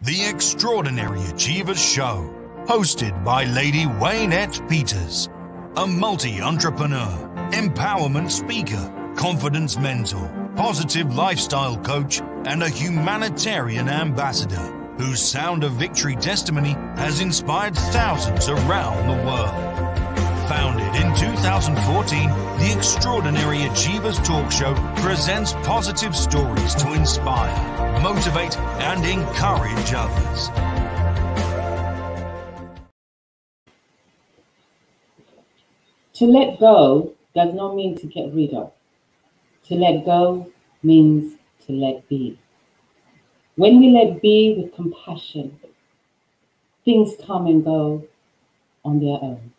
The Extraordinary Achievers Show, hosted by Lady Waynette Peters, a multi-entrepreneur, empowerment speaker, confidence mentor, positive lifestyle coach, and a humanitarian ambassador whose Sound of Victory testimony has inspired thousands around the world. Founded in 2014, the Extraordinary Achievers Talk Show presents positive stories to inspire, motivate, and encourage others. To let go does not mean to get rid of. To let go means to let be. When we let be with compassion, things come and go on their own.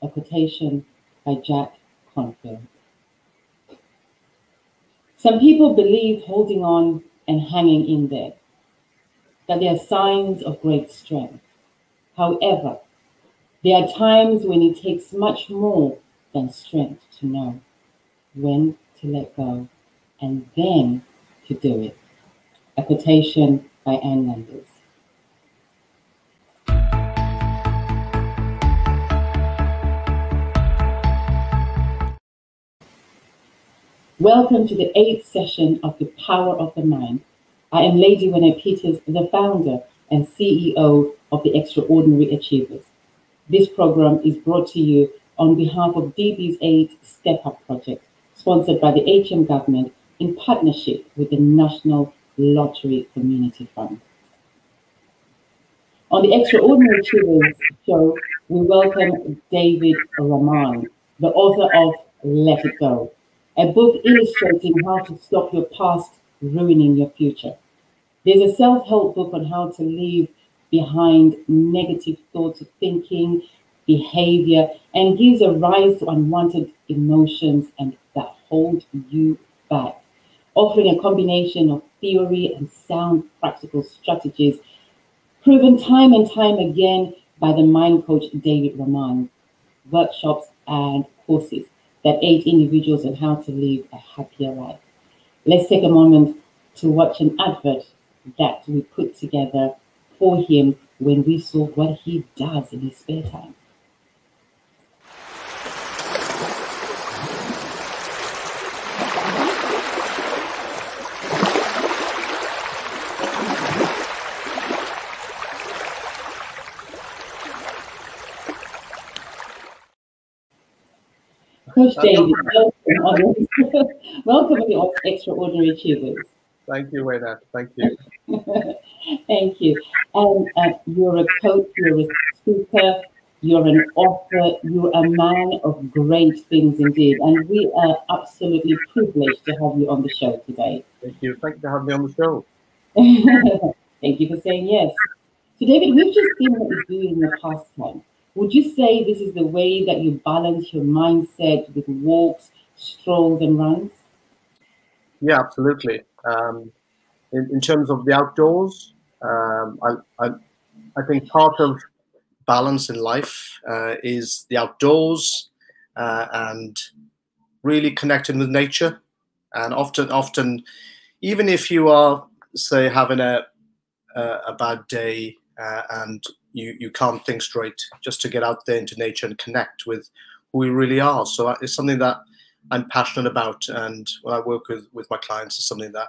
A quotation by Jack Canfield. Some people believe holding on and hanging in there, that they are signs of great strength. However, there are times when it takes much more than strength to know when to let go and then to do it. A quotation by Ann Landers. Welcome to the 8th session of The Power of the Mind. I am Lady Waynette Peters, the founder and CEO of the Extraordinary Achievers. This program is brought to you on behalf of DB's 8 Step Up project, sponsored by the HM government in partnership with the National Lottery Community Fund. On the Extraordinary Achievers show, we welcome David Rahman, the author of Let It Go, a book illustrating how to stop your past ruining your future. There's a self-help book on how to leave behind negative thoughts of thinking, behavior, and gives a rise to unwanted emotions and that hold you back, offering a combination of theory and sound practical strategies proven time and time again by the mind coach David Rahman, workshops and courses that aid individuals on how to live a happier life. Let's take a moment to watch an advert that we put together for him when we saw what he does in his spare time. Coach David, welcome to the Extraordinary Achievers. Thank you, Waynette. Thank you. Thank you. And you're a coach, you're a speaker, you're an author, you're a man of great things indeed. And we are absolutely privileged to have you on the show today. Thank you. Thank you for having me on the show. Thank you for saying yes. So, David, we've just seen what you do in your pastime. Would you say this is the way that you balance your mindset with walks, strolls, and runs? Yeah, absolutely. In terms of the outdoors, I think part of balance in life is the outdoors and really connecting with nature. And often, even if you are, say, having a bad day and you can't think straight, just to get out there into nature and connect with who we really are. So it's something that I'm passionate about, and when I work with my clients, it's something that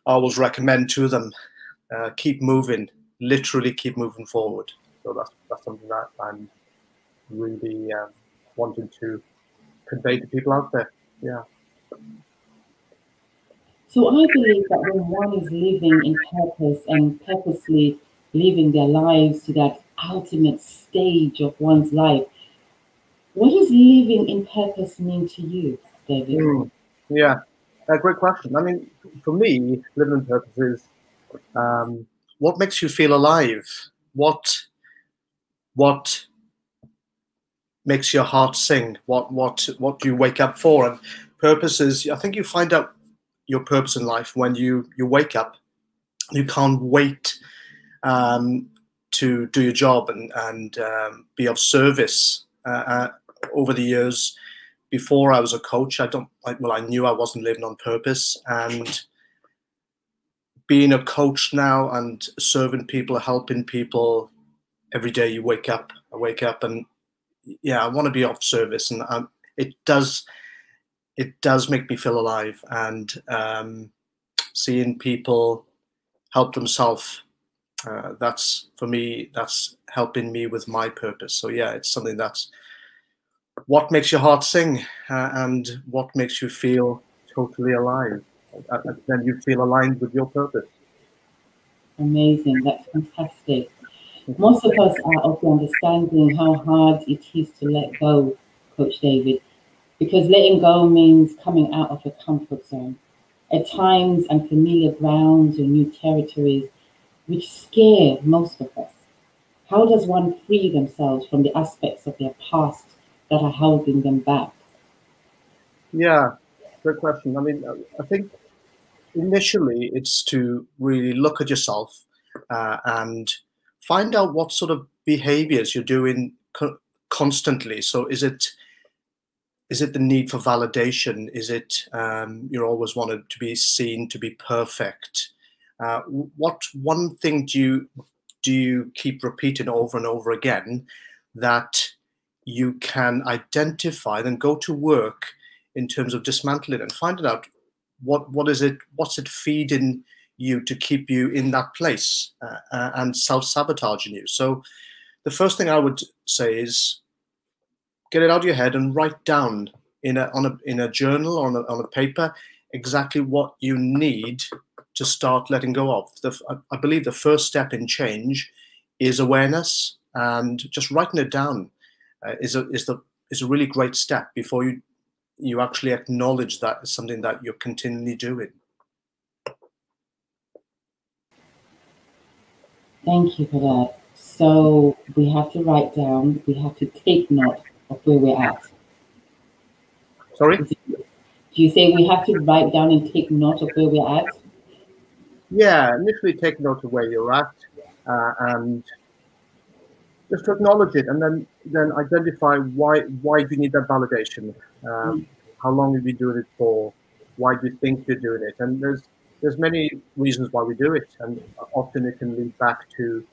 I always recommend to them. Keep moving, literally keep moving forward. So that's something that I'm really wanting to convey to people out there. Yeah. So I believe that when one is living in purpose and purposely living their lives to that ultimate stage of one's life, what does living in purpose mean to you, David? Yeah, a great question. I mean, for me, living in purpose is what makes you feel alive? What makes your heart sing? What do you wake up for? And purpose is, I think you find out your purpose in life when you wake up. You can't wait to do your job and be of service. Over the years, before I was a coach, I knew I wasn't living on purpose, and being a coach now and serving people, helping people, every day you wake up, I wake up and yeah, I want to be of service, and it does make me feel alive, and seeing people help themselves, that's for me, that's helping me with my purpose. So yeah, it's something that's what makes your heart sing, and what makes you feel totally alive. Then you feel aligned with your purpose. Amazing, that's fantastic. Most of us are of the understanding how hard it is to let go, Coach David, because letting go means coming out of a comfort zone, at times unfamiliar grounds or new territories, which scare most of us. How does one free themselves from the aspects of their past that are holding them back? Yeah, good question. I mean, I think initially it's to really look at yourself, and find out what sort of behaviors you're doing constantly. So is it the need for validation? Is it you're always wanted to be seen to be perfect? What one thing do you keep repeating over and over again that you can identify, then go to work in terms of dismantling and finding out what's it feeding you to keep you in that place, and self-sabotaging you. So the first thing I would say is get it out of your head and write down in a journal or on a paper exactly what you need to start letting go of. I believe the first step in change is awareness, and just writing it down is a really great step before you actually acknowledge that it's something that you're continually doing. Thank you for that. So we have to write down, we have to take note of where we're at. Sorry? Do you say we have to write down and take note of where we're at? Yeah, initially take note of where you're at, and just to acknowledge it, and then identify why do you need that validation? How long have you been doing it for? Why do you think you're doing it? And there's many reasons why we do it, and often it can lead back to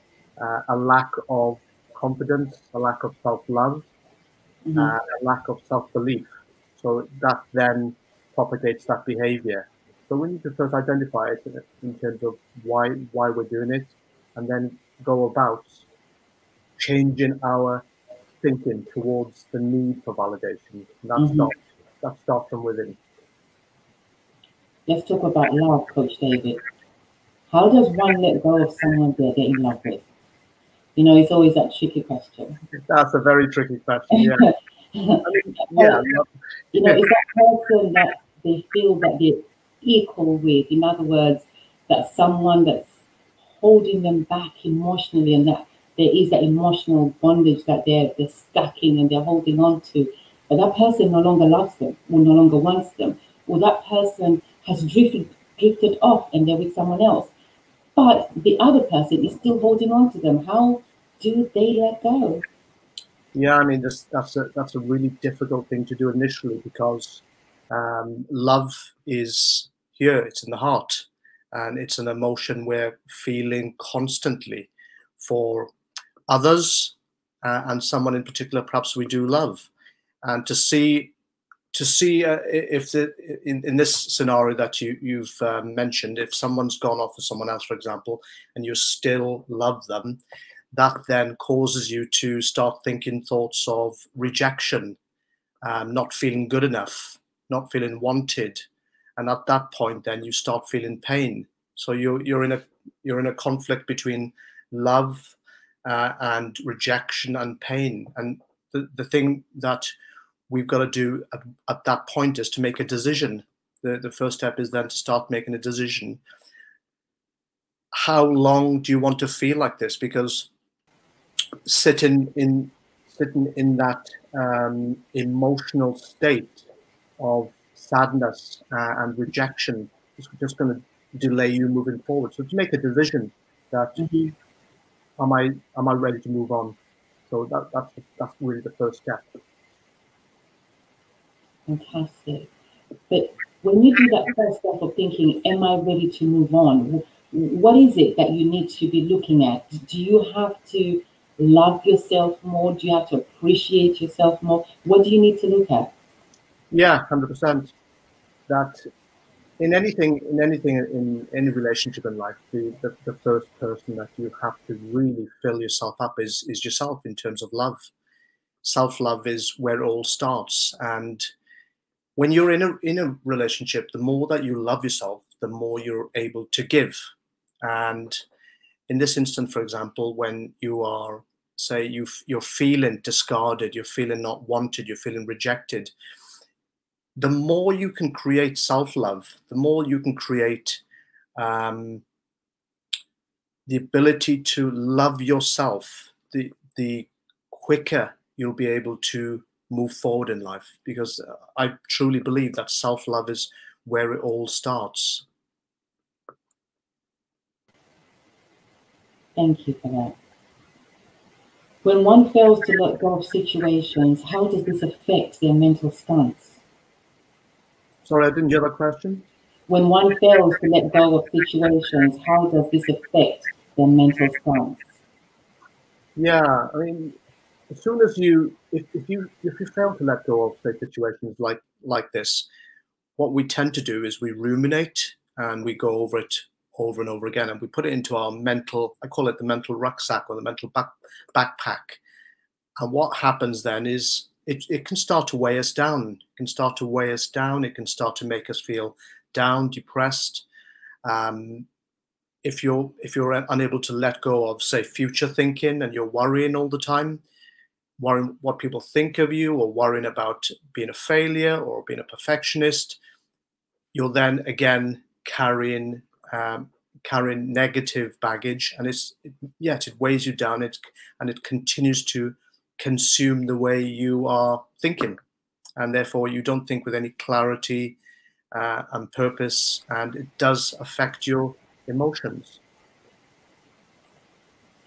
a lack of confidence, a lack of self-love, a lack of self-belief. So that then propagates that behavior. So we need to first identify it in terms of why we're doing it, and then go about changing our thinking towards the need for validation. That starts from within. Let's talk about love, Coach David. How does one let go of someone they're in love with? You know, it's always that tricky question. That's a very tricky question, yeah. I mean, yeah. You know, is that person that they feel that they're equal with? In other words, that someone that's holding them back emotionally, and that there is that emotional bondage that they're stuck in and they're holding on to. But that person no longer loves them, or no longer wants them, or that person has drifted off and they're with someone else. But the other person is still holding on to them. How do they let go? Yeah, I mean, that's a really difficult thing to do initially, because love is here, it's in the heart, and it's an emotion we're feeling constantly for others, and someone in particular perhaps we do love. And to see if in this scenario that you've mentioned, if someone's gone off with someone else, for example, and you still love them, that then causes you to start thinking thoughts of rejection, not feeling good enough, not feeling wanted, and at that point, then you start feeling pain. So you're in a conflict between love and rejection and pain. And the thing that we've got to do at that point is to make a decision. The first step is then to start making a decision. How long do you want to feel like this? Because sitting in that emotional state of sadness and rejection is just going to delay you moving forward. So to make a decision that am I ready to move on? So that's really the first step. Fantastic. But when you do that first step of thinking, am I ready to move on? what is it that you need to be looking at? Do you have to love yourself more? Do you have to appreciate yourself more? What do you need to look at? Yeah, 100%. That in any relationship in life, the first person that you have to really fill yourself up is yourself in terms of love. Self-love is where it all starts. And when you're in a relationship, the more that you love yourself, the more you're able to give. And in this instance, for example, when you are, say, you're feeling discarded, you're feeling not wanted, you're feeling rejected, the more you can create self-love, the more you can create um, the ability to love yourself, the quicker you'll be able to move forward in life. Because I truly believe that self-love is where it all starts. Thank you for that. When one fails to let go of situations, how does this affect their mental stance? Sorry, I didn't hear that question. When one fails to let go of situations, how does this affect their mental stance? Yeah, I mean, as soon as if you fail to let go of say situations like this, what we tend to do is we ruminate and we go over it over and over again, and we put it into our mental, I call it the mental rucksack or the mental backpack. And what happens then is it can start to weigh us down. It can start to weigh us down. It can start to make us feel down, depressed. If you're unable to let go of, say, future thinking, and you're worrying all the time, worrying what people think of you, or worrying about being a failure or being a perfectionist, you're then again carrying negative baggage, and it weighs you down. And it continues to consume the way you are thinking, and therefore you don't think with any clarity and purpose, and it does affect your emotions.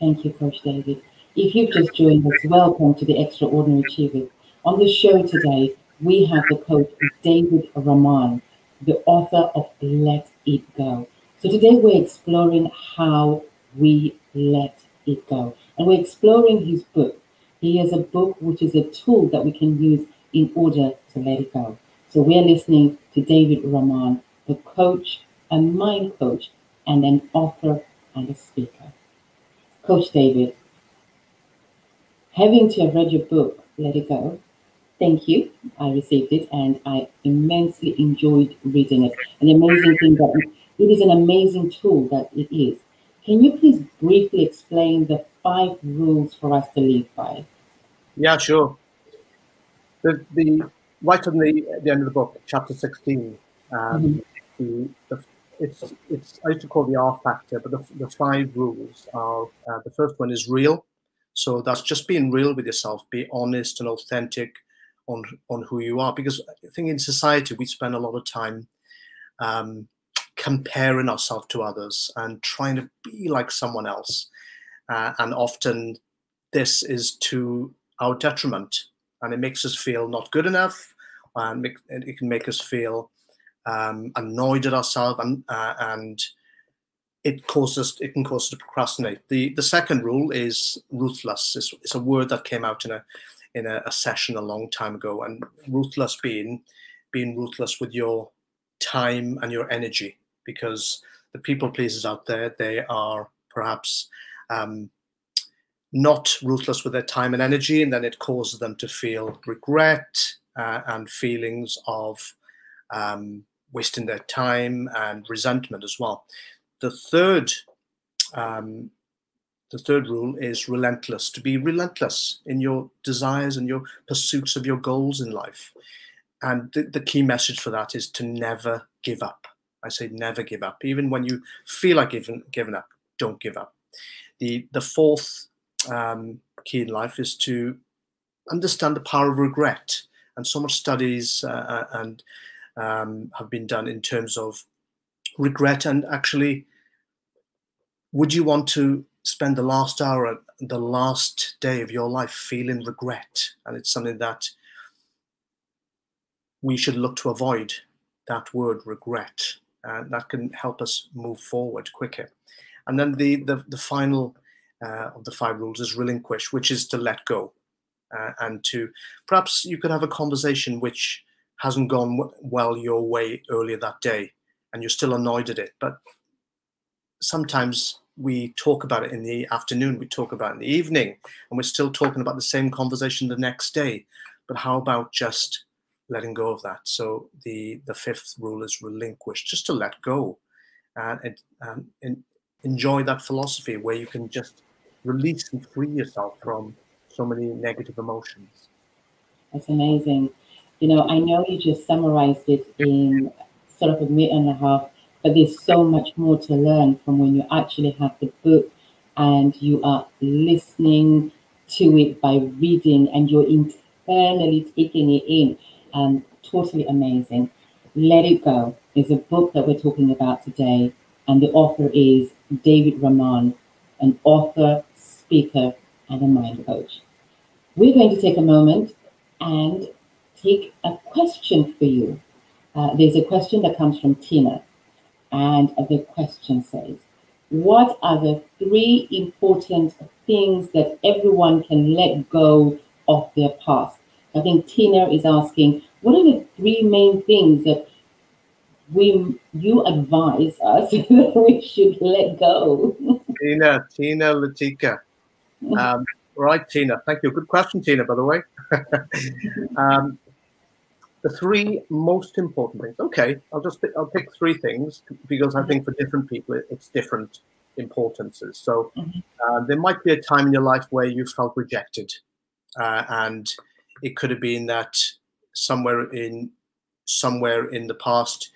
Thank you, Coach David. If you've just joined us, welcome to the Extraordinary Achievers. On the show today, we have the coach David Rahman, the author of Let It Go. So today we're exploring how we let it go. And we're exploring his book. He has a book which is a tool that we can use in order to let it go. So we're listening to David Rahman, the coach, a mind coach, and an author and a speaker. Coach David, having to have read your book, Let It Go, thank you. I received it and I immensely enjoyed reading it. And the amazing thing that it is an amazing tool that it is. Can you please briefly explain the 5 rules for us to live by? Yeah, sure. The right on the end of the book, chapter 16, it's I used to call the R factor, but the 5 rules are the first one is real. So that's just being real with yourself, be honest and authentic on who you are. Because I think in society we spend a lot of time comparing ourselves to others and trying to be like someone else, and often this is to our detriment, and it makes us feel not good enough, and it can make us feel annoyed at ourselves, and it can cause us to procrastinate. The second rule is ruthless. It's a word that came out in a session a long time ago, and ruthless being ruthless with your time and your energy, because the people pleasers out there, they are perhaps not ruthless with their time and energy, and then it causes them to feel regret and feelings of wasting their time and resentment as well. The third rule is relentless. To be relentless in your desires and your pursuits of your goals in life. And the key message for that is to never give up. I say never give up. Even when you feel like giving up, don't give up. The fourth key in life is to understand the power of regret. And so much studies and have been done in terms of regret. And actually, would you want to spend the last hour, the last day of your life feeling regret? And it's something that we should look to avoid, that word regret. that can help us move forward quicker. And then the final of the 5 rules is relinquish, which is to let go. And to perhaps you could have a conversation which hasn't gone well your way earlier that day, and you're still annoyed at it. But sometimes we talk about it in the afternoon, we talk about it in the evening, and we're still talking about the same conversation the next day. But how about just letting go of that? So the 5th rule is relinquish, just to let go, and enjoy that philosophy where you can just release and free yourself from so many negative emotions. That's amazing. You know, I know you just summarized it in sort of a minute and a half, but there's so much more to learn from when you actually have the book and you are listening to it by reading and you're internally taking it in. Totally amazing. Let It Go is a book that we're talking about today, and the author is David Ramon, an author, speaker, and a mind coach. We're going to take a moment and take a question for you. There's a question that comes from Tina, and the question says, what are the 3 important things that everyone can let go of their past? I think Tina is asking, what are the 3 main things that you advise us that we should let go? Tina Latika. Right, Tina. Thank you. Good question, Tina, by the way. The 3 most important things. Okay, I'll pick 3 things because I think for different people it's different importances. So there might be a time in your life where you felt rejected, and it could have been that somewhere in the past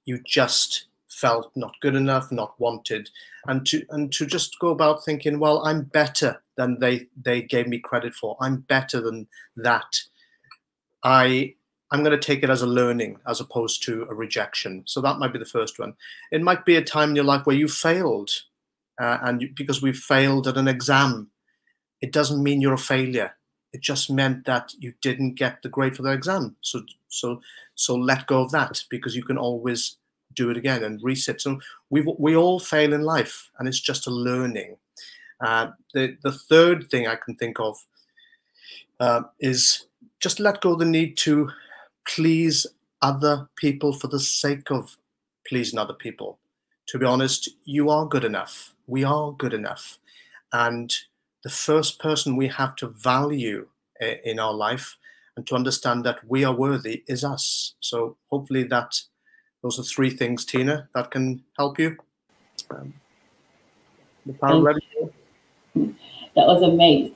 you just felt not good enough, not wanted, and to just go about thinking, well, I'm better than they gave me credit for. I'm better than that. I'm going to take it as a learning as opposed to a rejection. So that might be the first one. It might be a time in your life where you failed, because we failed at an exam, it doesn't mean you're a failure. It just meant that you didn't get the grade for the exam. So let go of that, because you can always do it again and reset. So we all fail in life, and it's just a learning. The third thing I can think of is just let go of the need to please other people for the sake of pleasing other people. To be honest, you are good enough. We are good enough. And the first person we have to value in our life and to understand that we are worthy is us. So hopefully those are 3 things, Tina, that can help you. That was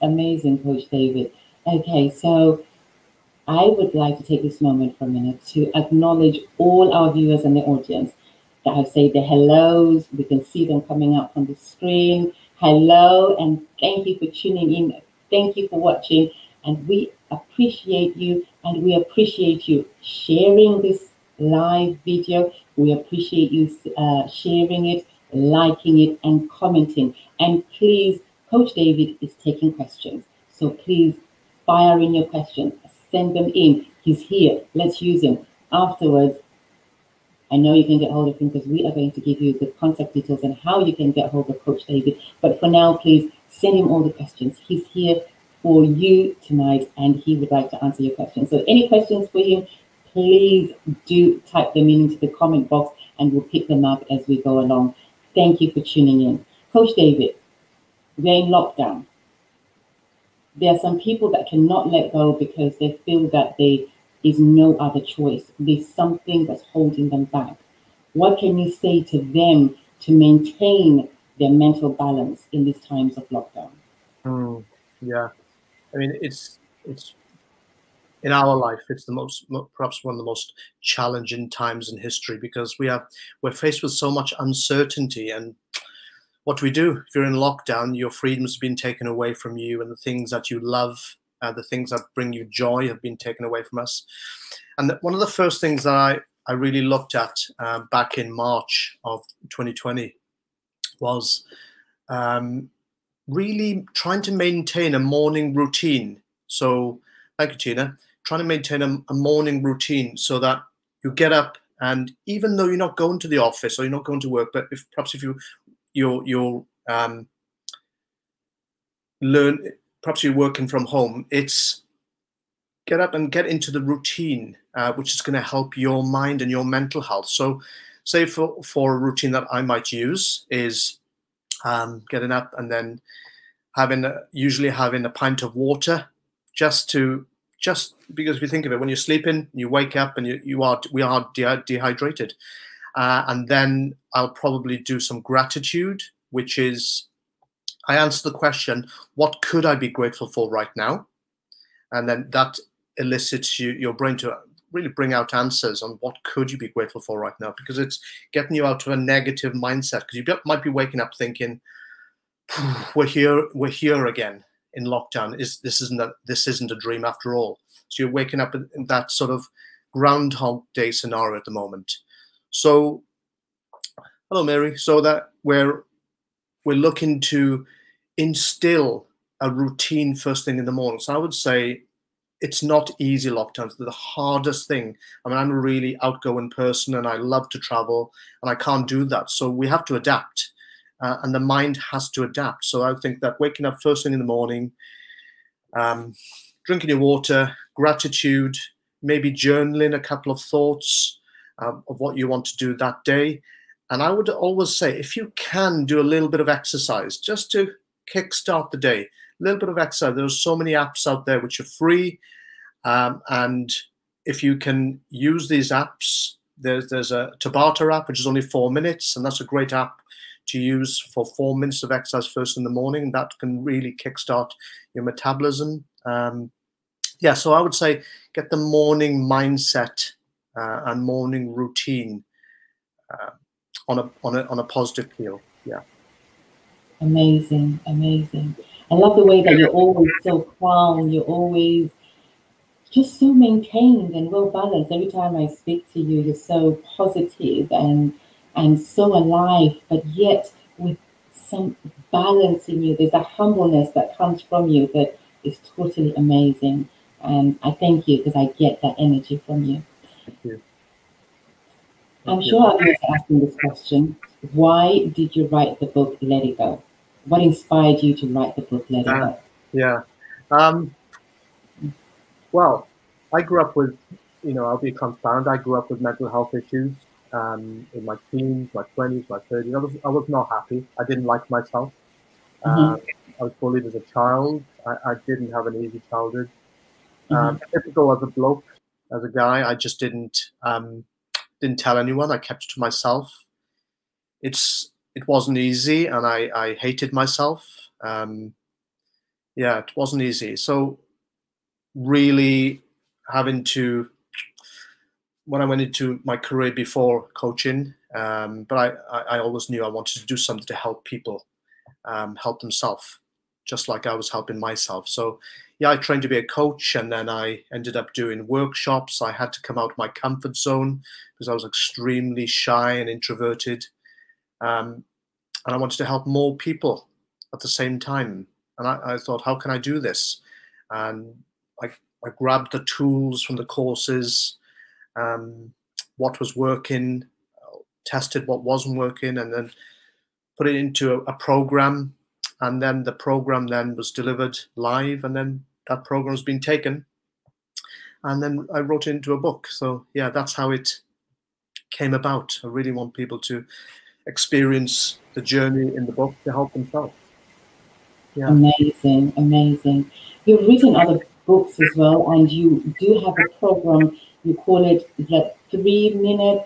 amazing, Coach David. Okay, so I would like to take this moment for a minute to acknowledge all our viewers and the audience that have said their hellos. We can see them coming up on the screen. Hello, and thank you for tuning in. Thank you for watching, and we appreciate you, and we appreciate you sharing this live video. We appreciate you sharing it, liking it, and commenting. And please, Coach David is taking questions, so please fire in your questions. Send them in. He's here. Let's use him. Afterwards, I know you can get hold of him because we are going to give you the contact details and how you can get hold of Coach David. But for now, please send him all the questions. He's here for you tonight, and he would like to answer your questions. So any questions for him, please do type them into the comment box, and we'll pick them up as we go along. Thank you for tuning in. Coach David, we're in lockdown. There are some people that cannot let go because they feel that there is no other choice. There's something that's holding them back. What can you say to them to maintain their mental balance in these times of lockdown? Yeah, I mean, it's in our life, it's perhaps one of the most challenging times in history, because we're faced with so much uncertainty. And what do we do? If you're in lockdown, your freedom's been taken away from you, and the things that you love, the things that bring you joy, have been taken away from us. And one of the first things that I really looked at back in March of 2020 was really trying to maintain a morning routine. So, thank you, Tina. Trying to maintain a morning routine so that you get up And even though you're not going to the office or you're not going to work, but perhaps if you're perhaps you're working from home, it's get up and get into the routine, which is going to help your mind and your mental health. So say for a routine that I might use is getting up and then usually having a pint of water, just because if you think of it, when you're sleeping, you wake up and we are dehydrated. And then I'll probably do some gratitude, which is I answer the question, what could I be grateful for right now? And then that elicits your brain to really bring out answers on what could you be grateful for right now, because it's getting you out of a negative mindset, because you might be waking up thinking, we're here again in lockdown. This isn't a dream after all. So you're waking up in that sort of Groundhog Day scenario at the moment. So hello, Mary. So that we're looking to instill a routine first thing in the morning. So I would say it's not easy, lockdowns. They're the hardest thing. I mean, I'm a really outgoing person and I love to travel and I can't do that. So we have to adapt and the mind has to adapt. So I think that waking up first thing in the morning, drinking your water, gratitude, maybe journaling a couple of thoughts of what you want to do that day. And I would always say, if you can do a little bit of exercise just to kickstart the day, a little bit of exercise. There's so many apps out there which are free. And if you can use these apps, there's a Tabata app, which is only 4 minutes. And that's a great app to use for 4 minutes of exercise first in the morning. That can really kickstart your metabolism. Yeah, so I would say get the morning mindset and morning routine on a positive feel. Yeah. Amazing, amazing. I love the way that you're always so calm. You're always just so maintained and well balanced. Every time I speak to you, you're so positive and so alive, but yet with some balance in you. There's a humbleness that comes from you that is totally amazing. And I thank you because I get that energy from you. Thank you. I'm sure I'll be asking this question. Why did you write the book Let It Go? What inspired you to write the book Let It Go? Yeah. Well, I grew up with, I'll be transparent. I grew up with mental health issues in my teens, my 20s, my 30s. I was not happy. I didn't like myself. I was bullied as a child. I didn't have an easy childhood. Typical as a bloke, as a guy, I just didn't tell anyone. I kept it to myself. It wasn't easy, and I hated myself. Yeah, it wasn't easy. So really when I went into my career before coaching, but I always knew I wanted to do something to help people help themselves, just like I was helping myself. So yeah, I trained to be a coach, and then I ended up doing workshops. I had to come out of my comfort zone because I was extremely shy and introverted. And I wanted to help more people at the same time. And I thought, how can I do this? And I grabbed the tools from the courses, what was working, tested what wasn't working, and then put it into a program. And then the program then was delivered live, and then that program has been taken. And then I wrote it into a book. So yeah, that's how it came about. I really want people to experience the journey in the book to help themselves. Yeah. Amazing, amazing. You've written other books as well, and you do have a program. You call it the 3 minute.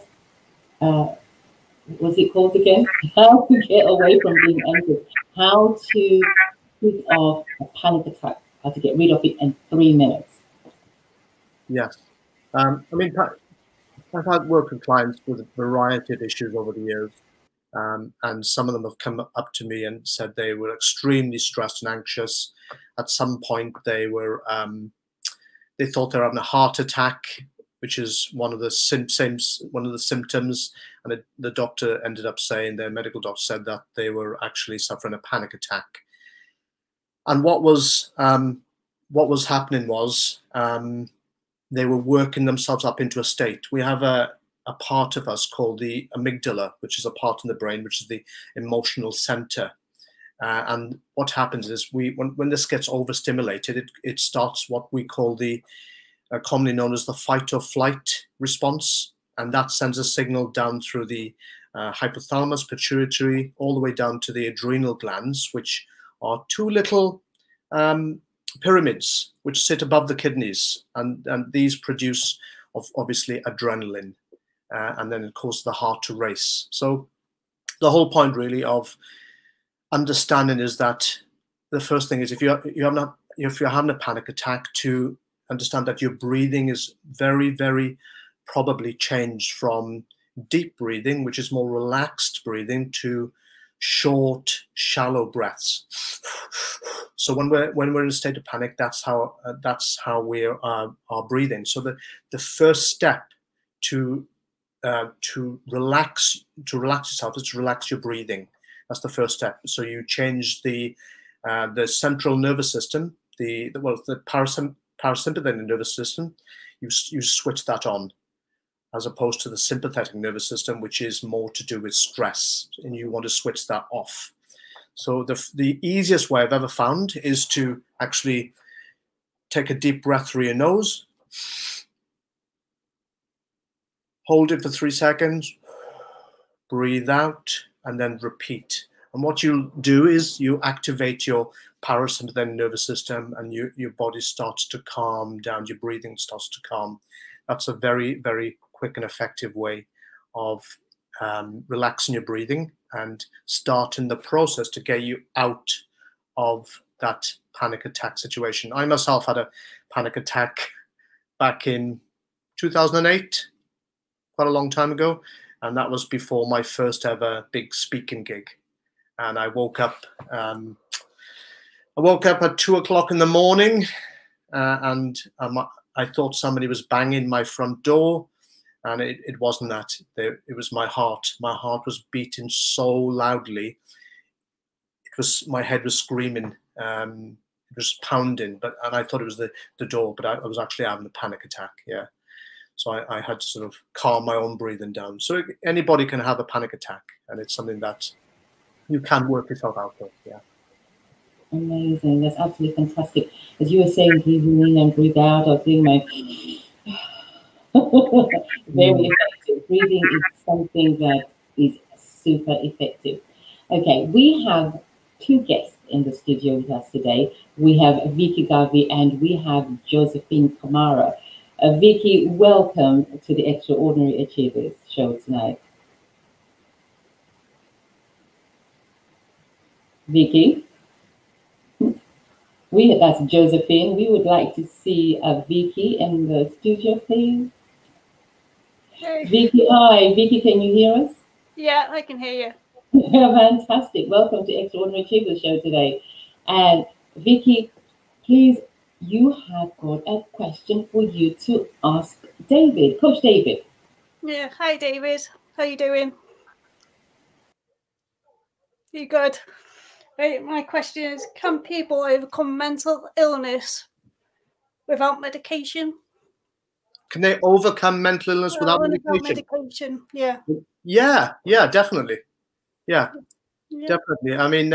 What's it called again? How to get away from being anxious. How to put off a panic attack. How to get rid of it in 3 minutes. Yes. I mean, I've had worked with clients with a variety of issues over the years. And some of them have come up to me and said they were extremely stressed and anxious. At some point, they thought they were having a heart attack, which is one of the symptoms. And the doctor ended up saying, their medical doctor said that they were actually suffering a panic attack. And what was happening was they were working themselves up into a state. We have a a part of us called the amygdala, which is a part in the brain, which is the emotional center. And what happens is when this gets overstimulated, it starts what we call the commonly known as the fight or flight response, and that sends a signal down through the hypothalamus, pituitary, all the way down to the adrenal glands, which are two little pyramids which sit above the kidneys, and these produce obviously adrenaline, and then it causes the heart to race. So the whole point really of understanding is that the first thing is if you're having a panic attack, to understand that your breathing is very, very probably changed from deep breathing, which is more relaxed breathing, to short, shallow breaths. So when we're in a state of panic, that's how we are breathing. So the first step to relax yourself is to relax your breathing. That's the first step. So you change the central nervous system, the parasympathetic nervous system. You switch that on, as opposed to the sympathetic nervous system, which is more to do with stress, and you want to switch that off. So the easiest way I've ever found is to actually take a deep breath through your nose, hold it for 3 seconds, breathe out, and then repeat. And what you do is you activate your parasympathetic nervous system, and your body starts to calm down, your breathing starts to calm. That's a very, very quick and effective way of relaxing your breathing and starting the process to get you out of that panic attack situation. I myself had a panic attack back in 2008, quite a long time ago, and that was before my first ever big speaking gig. And I woke up at 2 o'clock in the morning, and I thought somebody was banging my front door, and it wasn't that. It was my heart. My heart was beating so loudly. My head was screaming. It was pounding, and I thought it was the door, but I was actually having a panic attack. Yeah. So I had to sort of calm my own breathing down. So anybody can have a panic attack, and it's something that you can work yourself out of. Yeah. Amazing. That's absolutely fantastic. As you were saying, breathing in and breathe out, I was doing my very effective. Breathing is something that is super effective. Okay, we have two guests in the studio with us today. We have Vicky Garvey and we have Josephine Kamara. Vicky, welcome to the Extraordinary Achievers show tonight. Vicky? That's Josephine. We would like to see Vicky in the studio, please. Hey. Vicky, hi. Vicky, can you hear us? Yeah, I can hear you. Fantastic. Welcome to Extraordinary Achievers show today. And Vicky, please, you have got a question for you to ask David, Coach David. Yeah, hi David. How you doing? You good? Right, my question is, can people overcome mental illness without medication? Can they overcome mental illness without medication? Yeah. Yeah, definitely. Yeah, definitely. I mean,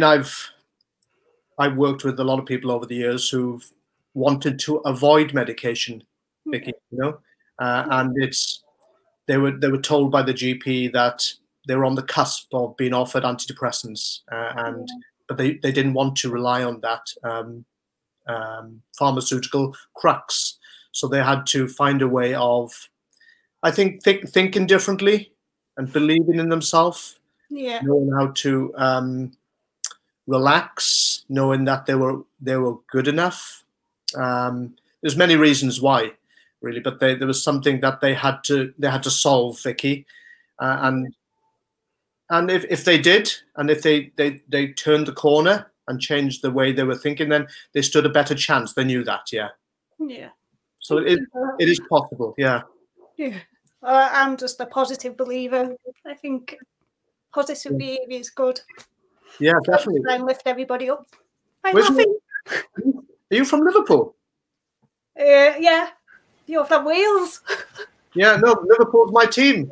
I've worked with a lot of people over the years who've wanted to avoid medication, Vicky, you know, and they were told by the GP that they were on the cusp of being offered antidepressants, but they didn't want to rely on that pharmaceutical crux. So they had to find a way of, I think, thinking differently and believing in themselves, knowing how to relax, knowing that they were good enough. There's many reasons why, really, but there was something that they had to solve, Vicky, and if they did, and if they turned the corner and changed the way they were thinking, then they stood a better chance. They knew that, yeah. So it is possible, yeah. Yeah, I'm just a positive believer. I think positive behaviour is good. Yeah, definitely. Try and lift everybody up. Are you from Liverpool? Yeah. You have the Wales. Yeah, no, Liverpool's my team.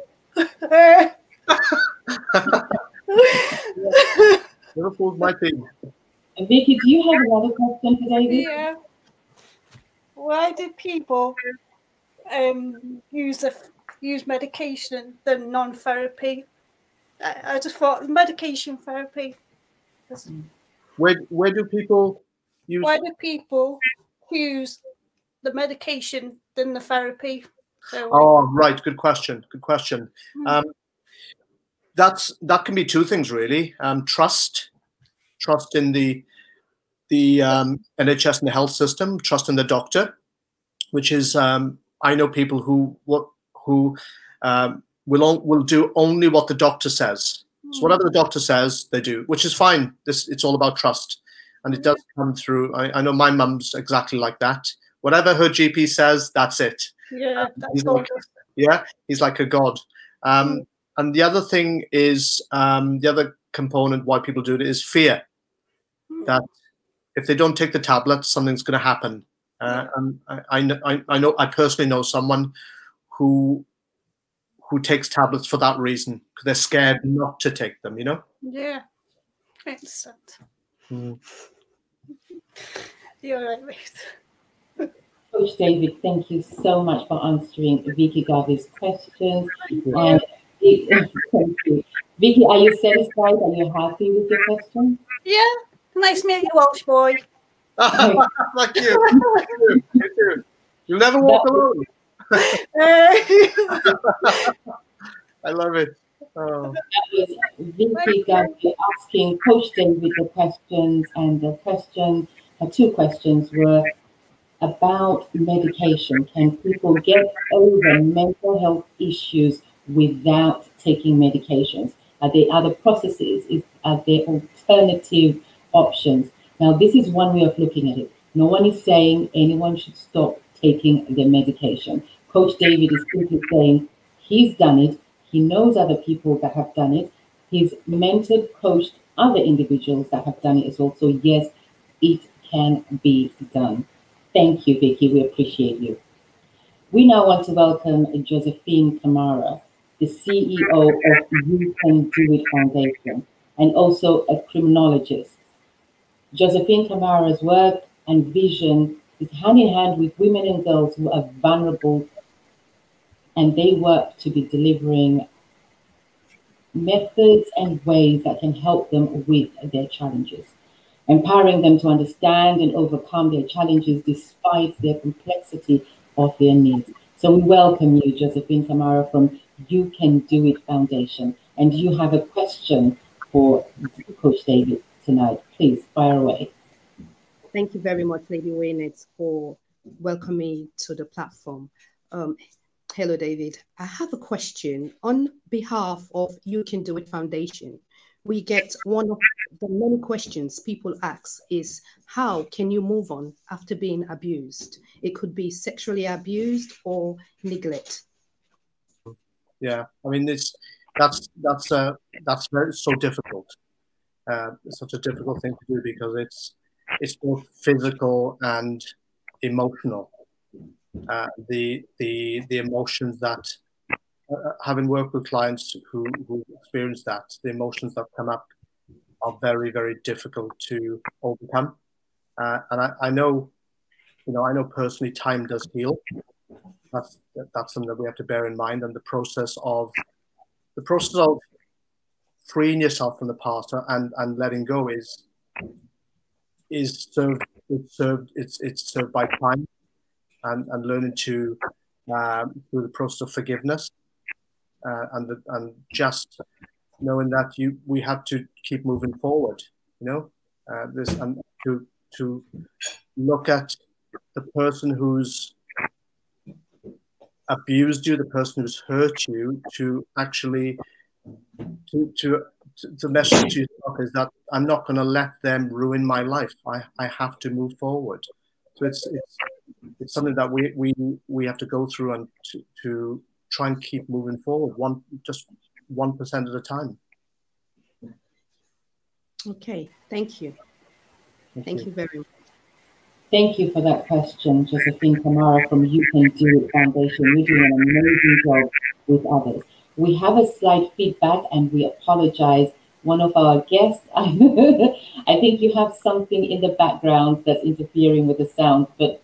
Liverpool's my team. Vicky, do you have another question for David? Yeah. Why do people use medication than non-therapy? I just thought medication therapy. Where do people use? Why do people use the medication than the therapy? So, oh, right. Good question. Good question. That can be two things really. Trust in the NHS and the health system. Trust in the doctor, which is I know people who will do only what the doctor says. So whatever the doctor says, they do, which is fine. It's all about trust, and it does come through. I know my mum's exactly like that. Whatever her GP says, that's it. Yeah, that's all. He's like a god. And the other thing is the other component why people do it is fear that if they don't take the tablets, something's going to happen. And I personally know someone who takes tablets for that reason, because they're scared not to take them, you know? Yeah. Excellent. You're right, Ruth. Coach David, thank you so much for answering Vicky Garvey's questions. And thank you. Vicky, are you satisfied? Are you happy with your question? Yeah. Nice meeting you, Welsh boy. Thank you. You too. You'll never walk alone. I love it. Oh. That was Vicky Garvey asking Coach David the questions, and the question, her two questions were about medication. Can people get over mental health issues without taking medications? Are there other processes? Are there alternative options? Now, this is one way of looking at it. No one is saying anyone should stop taking their medication. Coach David is simply saying he's done it. He knows other people that have done it. He's mentored, coached other individuals that have done it as well. So yes, it can be done. Thank you, Vicky. We appreciate you. We now want to welcome Josephine Kamara, the CEO of You Can Do It Foundation, and also a criminologist. Josephine Kamara's work and vision is hand in hand with women and girls who are vulnerable, and they work to be delivering methods and ways that can help them with their challenges, empowering them to understand and overcome their challenges despite their complexity of their needs. So we welcome you, Josephine Kamara from You Can Do It Foundation. And you have a question for Coach David tonight. Please, fire away. Thank you very much, Lady Waynett, for welcoming me to the platform. Hello, David. I have a question on behalf of You Can Do It Foundation. We get one of the many questions people ask is, how can you move on after being abused? It could be sexually abused or neglect. Yeah, I mean, that's so difficult. It's such a difficult thing to do because it's both physical and emotional. The emotions that, having worked with clients who experience that, the emotions that come up are very, very difficult to overcome. And I know, I know personally, time does heal. That's something that we have to bear in mind. And the process of freeing yourself from the past and letting go is served by time and learning to through the process of forgiveness and just knowing that we have to keep moving forward. And to look at the person who's abused you, the person who's hurt you, to actually the message to yourself is that I'm not going to let them ruin my life. I have to move forward. So it's something that we have to go through and to try and keep moving forward, just 1% at a time. Okay, thank you. Thank you very much. Thank you for that question, Josephine Kamara from You Can Do It Foundation. You're doing an amazing job with others. We have a slight feedback and we apologize. One of our guests, I think you have something in the background that's interfering with the sound, but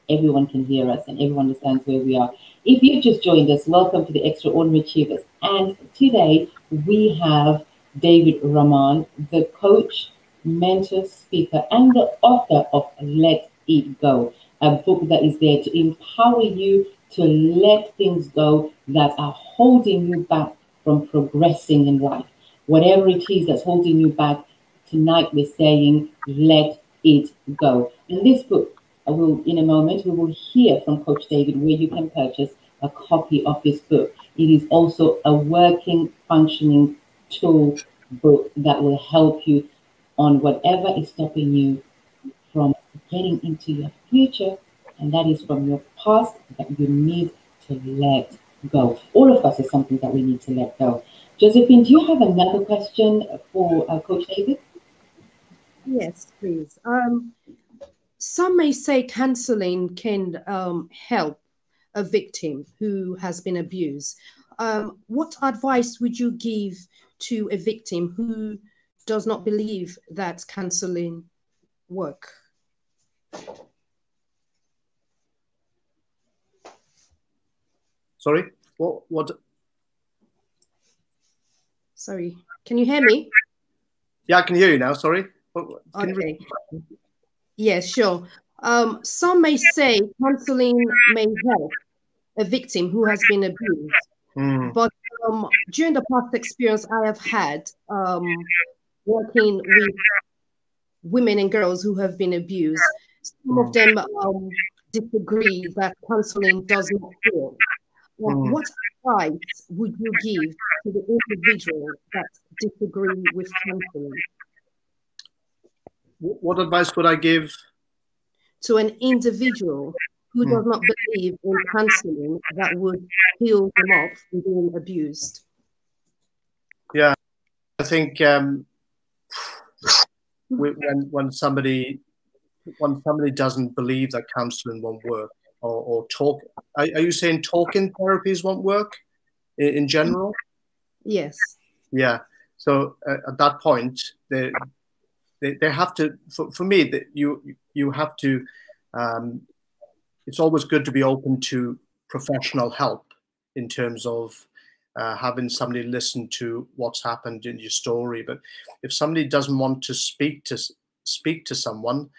everyone can hear us and everyone understands where we are. If you've just joined us, welcome to the Extraordinary Achievers. And today we have David Rahman, the coach, mentor, speaker, and the author of Let It Go, a book that is there to empower you to let things go that are holding you back from progressing in life. Whatever it is that's holding you back, tonight we're saying, let it go. In this book, in a moment, we will hear from Coach David where you can purchase a copy of this book. It is also a working, functioning tool book that will help you on whatever is stopping you from getting into your future, and that is from your past that you need to let go. All of us is something that we need to let go. Josephine, do you have another question for Coach David? Yes, please. Some may say counseling can help a victim who has been abused. What advice would you give to a victim who does not believe that counseling work? Sorry, what? Sorry, can you hear me? Yeah, I can hear you now. Sorry. Okay. Yes, sure. Some may say counseling may help a victim who has been abused, but during the past experience I have had working with women and girls who have been abused, some of them disagree that counseling does not work. What advice would you give to the individual that disagree with counseling? What advice would I give to an individual who does not believe in counseling that would heal them up from being abused? Yeah, I think when somebody doesn't believe that counseling won't work, or talk, are you saying talking therapies won't work in general? Yes. Yeah. So at that point, they have to. For me, that you have to. It's always good to be open to professional help in terms of having somebody listen to what's happened in your story. But if somebody doesn't want to speak to someone,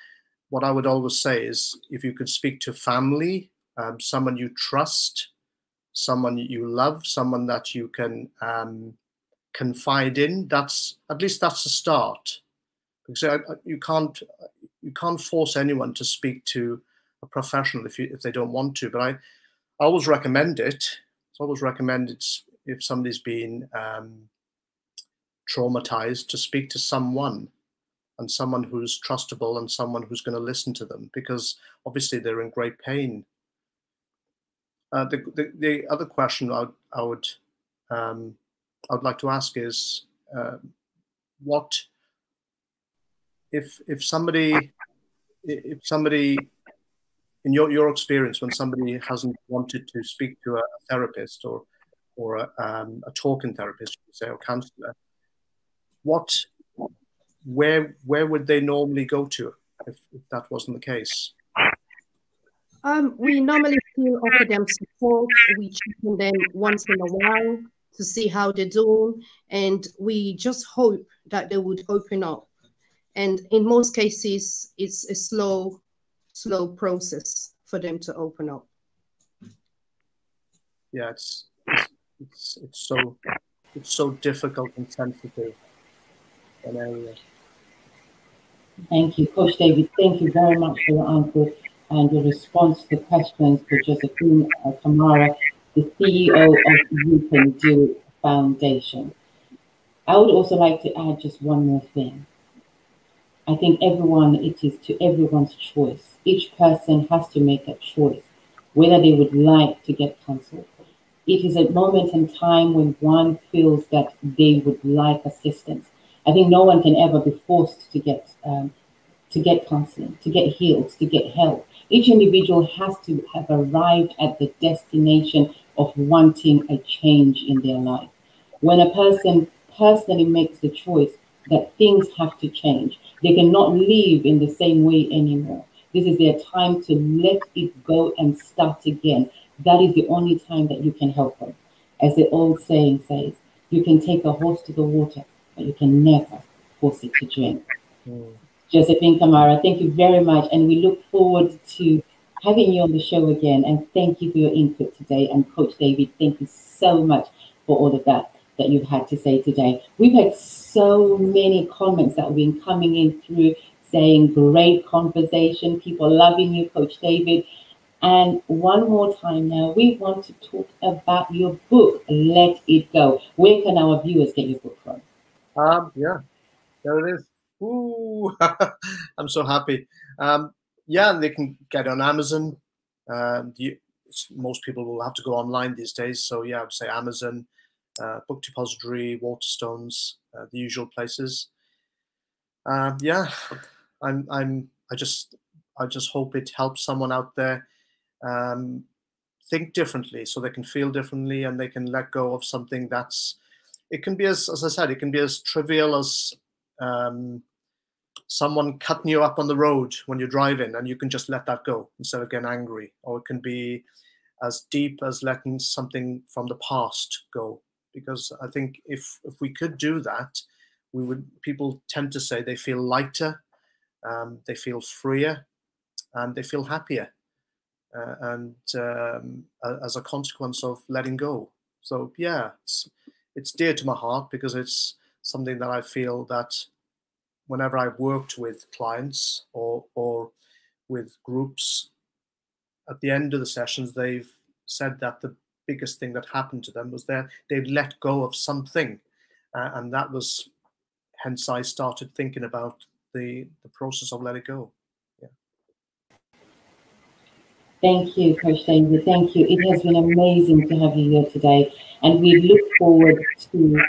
what I would always say is, if you could speak to family, someone you trust, someone you love, someone that you can confide in, that's at least that's a start. Because you can't force anyone to speak to a professional if they don't want to. But I always recommend it. It's always recommended if somebody's been traumatized to speak to someone, and someone who's trustable and someone who's going to listen to them, because obviously they're in great pain. The other question I would like to ask is, what if somebody in your experience, when somebody hasn't wanted to speak to a therapist or a talking therapist, say, or counselor, where would they normally go to if that wasn't the case? We normally still offer them support. We check on them once in a while to see how they're doing, and we just hope that they would open up. And in most cases, it's a slow process for them to open up. Yeah, it's so difficult and sensitive an area. Thank you, Coach David. Thank you very much for your answer and your response to the questions to Josephine Kamara, the CEO of You Can Do It Foundation. I would also like to add just one more thing. I think it is to everyone's choice. Each person has to make a choice whether they would like to get counseled. It is a moment in time when one feels that they would like assistance. I think no one can ever be forced to get to get counseling, to get healed, to get help. Each individual has to have arrived at the destination of wanting a change in their life. When a person personally makes the choice that things have to change, they cannot live in the same way anymore. This is their time to let it go and start again. That is the only time that you can help them. As the old saying says, you can take a horse to the water, but you can never force it to drink. Josephine Kamara, thank you very much. And we look forward to having you on the show again. And thank you for your input today. And Coach David, thank you so much for all of that you've had to say today. We've had so many comments that have been coming in through saying great conversation, people loving you, Coach David. And one more time now, we want to talk about your book, Let It Go. Where can our viewers get your book from? Yeah, there it is. Ooh, I'm so happy. Yeah, they can get it on Amazon. Most people will have to go online these days. So yeah, I would say Amazon, Book Depository, Waterstones, the usual places. Yeah, I just hope it helps someone out there think differently, so they can feel differently and they can let go of something it can be as I said, it can be as trivial as someone cutting you up on the road when you're driving, and you can just let that go instead of getting angry. Or it can be as deep as letting something from the past go. Because I think if we could do that, people tend to say they feel lighter, they feel freer, and they feel happier. As a consequence of letting go. So yeah, it's dear to my heart, because it's something that I feel that whenever I've worked with clients or with groups, at the end of the sessions, they've said that the biggest thing that happened to them was that they'd let go of something. And that was, hence I started thinking about the process of letting go. Thank you, Coach David. Thank you. It has been amazing to have you here today. And we look forward to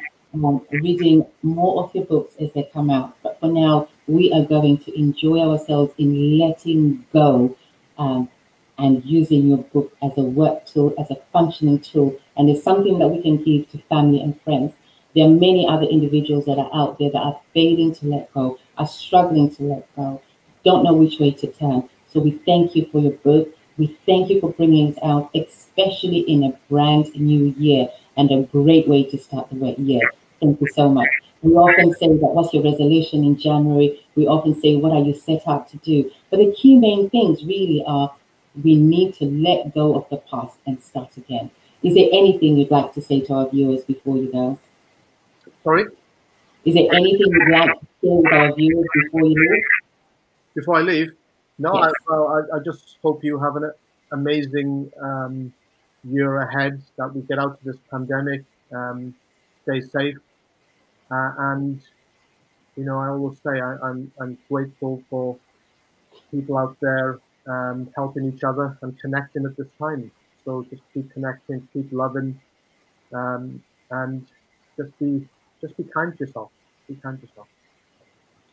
reading more of your books as they come out. But for now, we are going to enjoy ourselves in letting go and using your book as a work tool, as a functioning tool. And it's something that we can give to family and friends. There are many other individuals that are out there that are failing to let go, are struggling to let go, don't know which way to turn. So we thank you for your book. We thank you for bringing it out, especially in a brand new year, and a great way to start the year. Thank you so much. We often say that what's your resolution in January? We often say, what are you set out to do? But the key main things really are, we need to let go of the past and start again. Is there anything you'd like to say to our viewers before you go? Sorry? Is there anything you'd like to share with our viewers before you leave? Before I leave? No, yes. I just hope you have an amazing year ahead, that we get out of this pandemic, stay safe, and I always say I'm grateful for people out there helping each other and connecting at this time. So just keep connecting, keep loving, and just be kind to yourself. Be kind to yourself.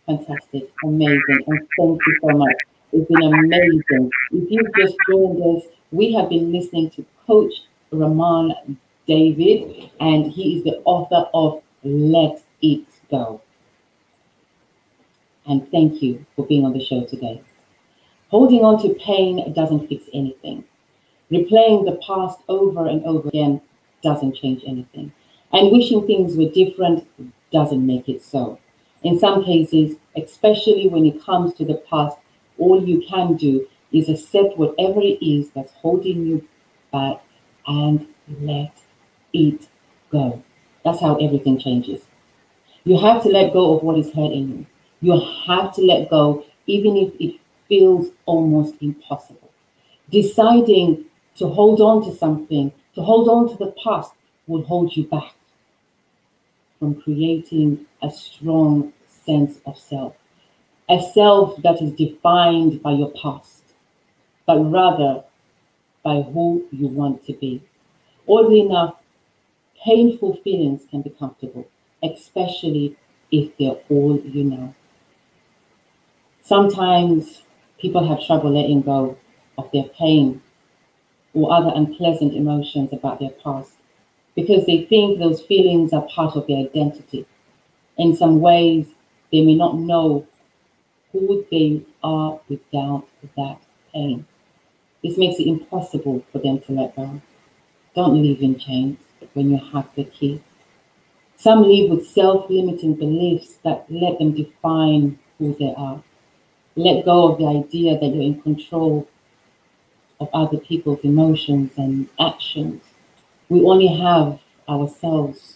Fantastic, amazing, and thank you so much. It's been amazing. If you've just joined us, we have been listening to Coach Rahman David, and he is the author of Let It Go. And thank you for being on the show today. Holding on to pain doesn't fix anything. Replaying the past over and over again doesn't change anything. And wishing things were different doesn't make it so. In some cases, especially when it comes to the past, all you can do is accept whatever it is that's holding you back and let it go. That's how everything changes. You have to let go of what is hurting you. You have to let go, even if it feels almost impossible. Deciding to hold on to something, to hold on to the past, will hold you back from creating a strong sense of self. A self that is defined by your past, but rather by who you want to be. Oddly enough, painful feelings can be comfortable, especially if they're all you know. Sometimes people have trouble letting go of their pain or other unpleasant emotions about their past because they think those feelings are part of their identity. In some ways, they may not know who they are without that pain. This makes it impossible for them to let go. Don't live in chains when you have the key. Some live with self-limiting beliefs that let them define who they are. Let go of the idea that you're in control of other people's emotions and actions. We only have ourselves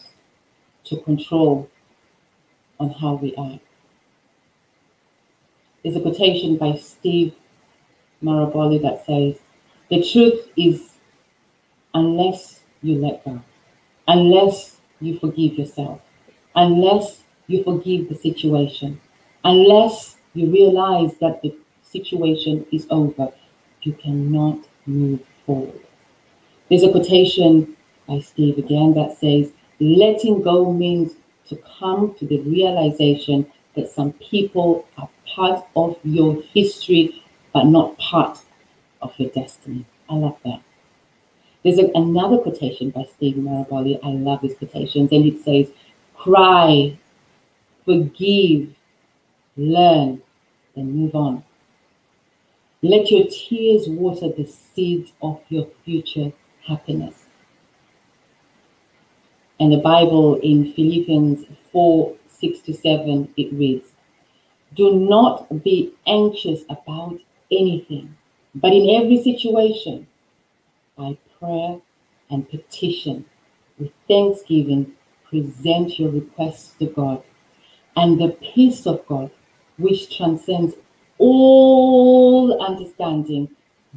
to control on how we act. There's a quotation by Steve Maraboli that says, "The truth is, unless you let go, unless you forgive yourself, unless you forgive the situation, unless you realize that the situation is over, you cannot move forward." There's a quotation by Steve again that says, "Letting go means to come to the realization that some people are part of your history, but not part of your destiny." I love that. There's another quotation by Steve Maraboli. I love his quotations, and it says, "Cry, forgive, learn, then move on. Let your tears water the seeds of your future happiness." And the Bible in Philippians 4:6-7, it reads, "Do not be anxious about anything, but in every situation, by prayer and petition, with thanksgiving, present your requests to God, and the peace of God, which transcends all understanding,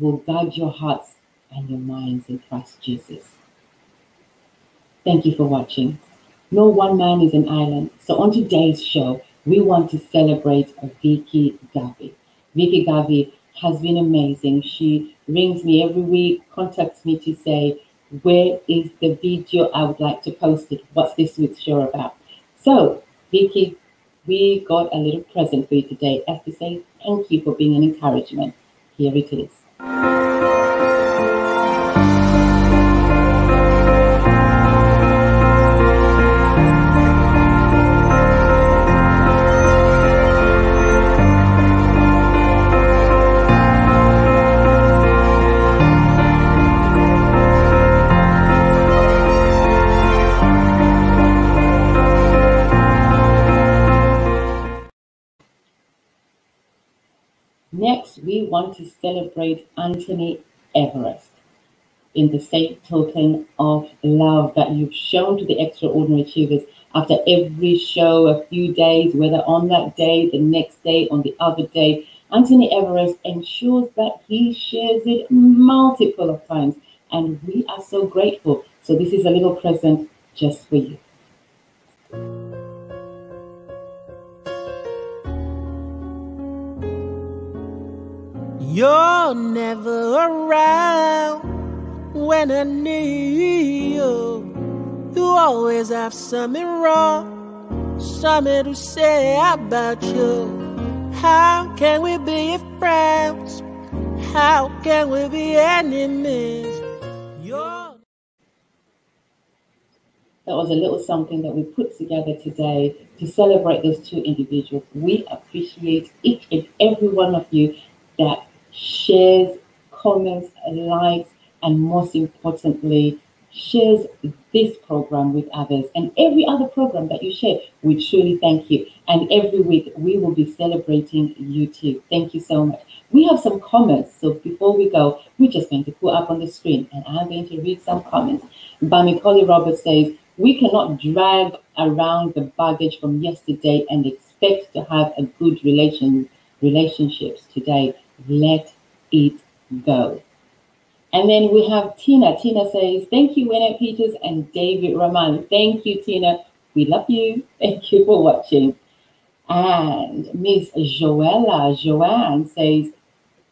will guide your hearts and your minds in Christ Jesus." Thank you for watching. No one man is an island. So on today's show, we want to celebrate Vicky Garvey. Vicky Garvey has been amazing. She rings me every week, contacts me to say, "Where is the video? I would like to post it. What's this week's show about?" So, Vicky, we got a little present for you today as to say thank you for being an encouragement. Here it is. Next, we want to celebrate Anthony Everest in the same token of love that you've shown to the Extraordinary Achievers after every show, a few days, whether on that day, the next day, on the other day. Anthony Everest ensures that he shares it multiple of times, and we are so grateful. So this is a little present just for you. You're never around when I need you. You always have something wrong, something to say about you. How can we be friends? How can we be enemies? That was a little something that we put together today to celebrate those two individuals. We appreciate each and every one of you that shares, comments, likes, and most importantly, shares this program with others and every other program that you share. We truly thank you. And every week we will be celebrating you too. Thank you so much. We have some comments. So before we go, we're just going to put up on the screen and I'm going to read some comments. Bamikoli Roberts says, "We cannot drag around the baggage from yesterday and expect to have a good relationships today. Let it go." And then we have Tina. Tina says, "Thank you, Wynette Peters and David Rahman." Thank you, Tina. We love you. Thank you for watching. And Miss Joanne says,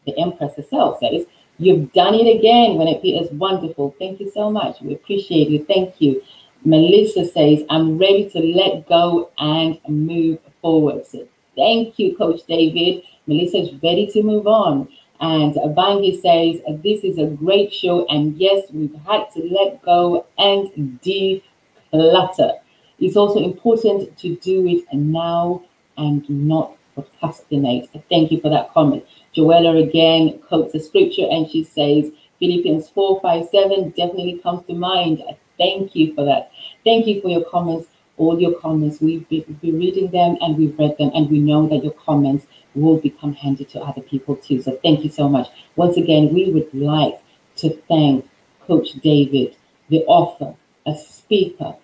the Empress herself says, "You've done it again, Wynette Peters. Wonderful. Thank you so much. We appreciate it. Thank you." Melissa says, "I'm ready to let go and move forward." So Thank you, Coach David. Melissa's ready to move on. And Bangi says, this is a great show. And yes, we've had to let go and declutter. It's also important to do it now and not procrastinate. Thank you for that comment. Joella again quotes a scripture and she says, Philippians 4:5-7 definitely comes to mind. Thank you for that. Thank you for your comments. All your comments, we've been reading them and we've read them, and we know that your comments will become handy to other people too. So thank you so much. Once again, we would like to thank Coach David, the author, a speaker,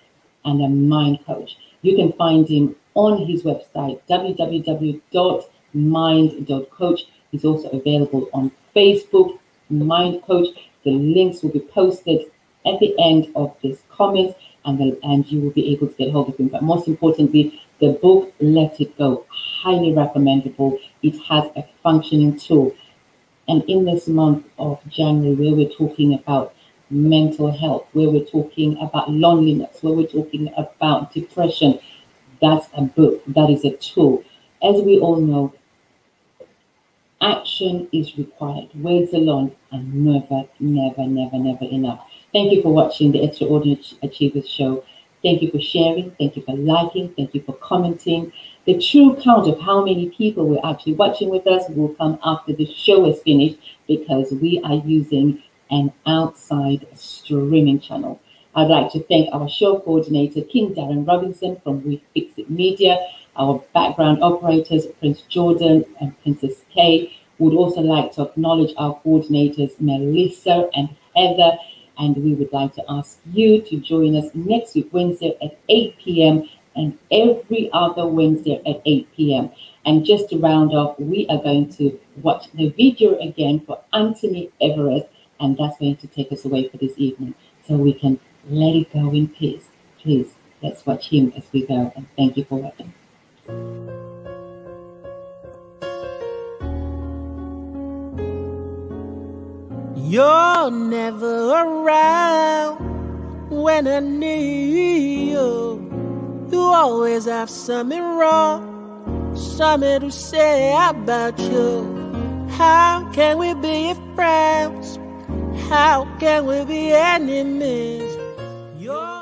and a mind coach. You can find him on his website, www.mind.coach. He's also available on Facebook, Mind Coach. The links will be posted at the end of this comment, and you will be able to get hold of him. But most importantly, the book, Let It Go, highly recommendable. It has a functioning tool. And in this month of January, where we're talking about mental health, where we're talking about loneliness, where we're talking about depression, that's a book, that is a tool. As we all know, action is required. Words alone are never enough. Thank you for watching the Extraordinary Achievers Show. Thank you for sharing. Thank you for liking. Thank you for commenting. The true count of how many people were actually watching with us will come after the show is finished, because we are using an outside streaming channel. I'd like to thank our show coordinator, King Darren Robinson from We Fix It Media, our background operators, Prince Jordan and Princess Kay. Would also like to acknowledge our coordinators, Melissa and Heather. And we would like to ask you to join us next week, Wednesday at 8 p.m. and every other Wednesday at 8 p.m. And just to round off, we are going to watch the video again for Anthony Everest, and that's going to take us away for this evening. So we can let it go in peace. Please, let's watch him as we go. And thank you for watching. You're never around when I need you. You always have something wrong, something to say about you. How can we be friends? How can we be enemies? You're